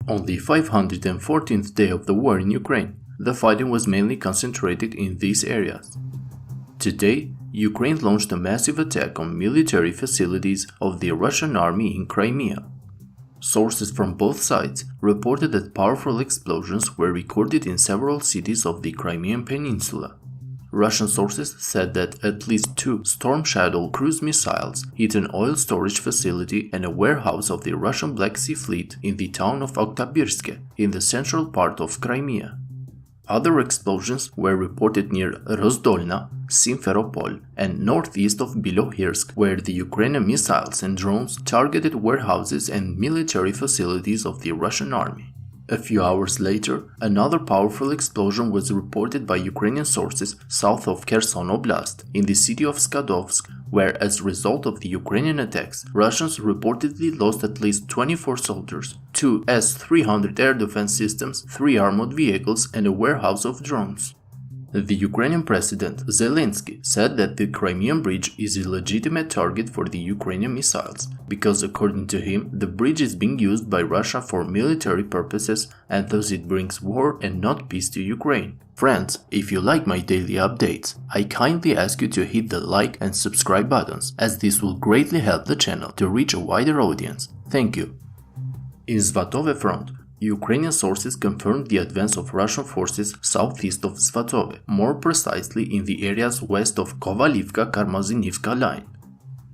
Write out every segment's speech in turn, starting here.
On the 514th day of the war in Ukraine, the fighting was mainly concentrated in these areas. Today, Ukraine launched a massive attack on military facilities of the Russian army in Crimea. Sources from both sides reported that powerful explosions were recorded in several cities of the Crimean Peninsula. Russian sources said that at least 2 Storm Shadow cruise missiles hit an oil storage facility and a warehouse of the Russian Black Sea Fleet in the town of Oktябрьske in the central part of Crimea. Other explosions were reported near Rozdolna, Simferopol, and northeast of Bilohirsk, where the Ukrainian missiles and drones targeted warehouses and military facilities of the Russian army. A few hours later, another powerful explosion was reported by Ukrainian sources south of Kherson Oblast, in the city of Skadovsk, where, as a result of the Ukrainian attacks, Russians reportedly lost at least 24 soldiers, 2 S-300 air defense systems, 3 armored vehicles, and a warehouse of drones. The Ukrainian president, Zelensky, said that the Crimean bridge is a legitimate target for the Ukrainian missiles, because according to him, the bridge is being used by Russia for military purposes and thus it brings war and not peace to Ukraine. Friends, if you like my daily updates, I kindly ask you to hit the like and subscribe buttons, as this will greatly help the channel to reach a wider audience. Thank you. In Svatove front, Ukrainian sources confirmed the advance of Russian forces southeast of Svatove, more precisely in the areas west of Kovalivka-Karmazinivka line.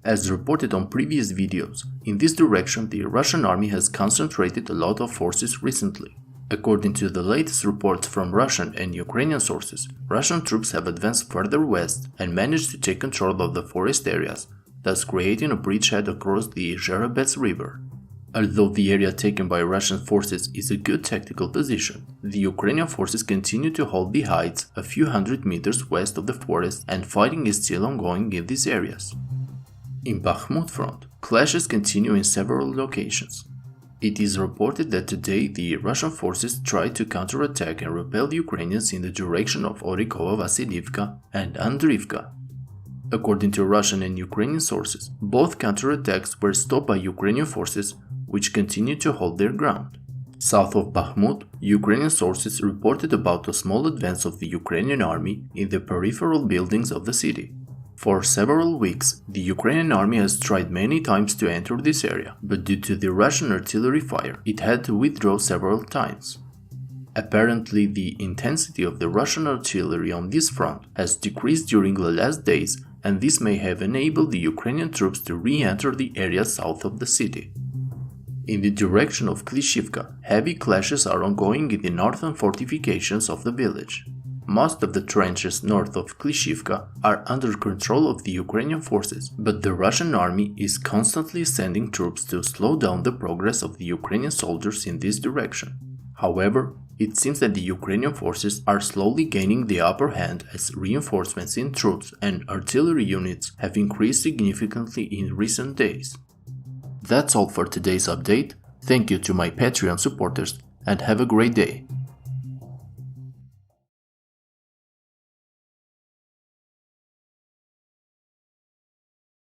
As reported on previous videos, in this direction the Russian army has concentrated a lot of forces recently. According to the latest reports from Russian and Ukrainian sources, Russian troops have advanced further west and managed to take control of the forest areas, thus creating a bridgehead across the Zherebets River. Although the area taken by Russian forces is a good tactical position, the Ukrainian forces continue to hold the heights a few hundred meters west of the forest and fighting is still ongoing in these areas. In Bakhmut front, clashes continue in several locations. It is reported that today the Russian forces tried to counterattack and repel the Ukrainians in the direction of Orikhovo-Vasilivka and Andrivka. According to Russian and Ukrainian sources, both counterattacks were stopped by Ukrainian forces, which continued to hold their ground. South of Bakhmut, Ukrainian sources reported about a small advance of the Ukrainian army in the peripheral buildings of the city. For several weeks, the Ukrainian army has tried many times to enter this area, but due to the Russian artillery fire, it had to withdraw several times. Apparently, the intensity of the Russian artillery on this front has decreased during the last days, and this may have enabled the Ukrainian troops to re-enter the area south of the city. In the direction of Klishivka, heavy clashes are ongoing in the northern fortifications of the village. Most of the trenches north of Klishivka are under control of the Ukrainian forces, but the Russian army is constantly sending troops to slow down the progress of the Ukrainian soldiers in this direction. However, it seems that the Ukrainian forces are slowly gaining the upper hand as reinforcements in troops and artillery units have increased significantly in recent days. That's all for today's update. Thank you to my Patreon supporters and have a great day.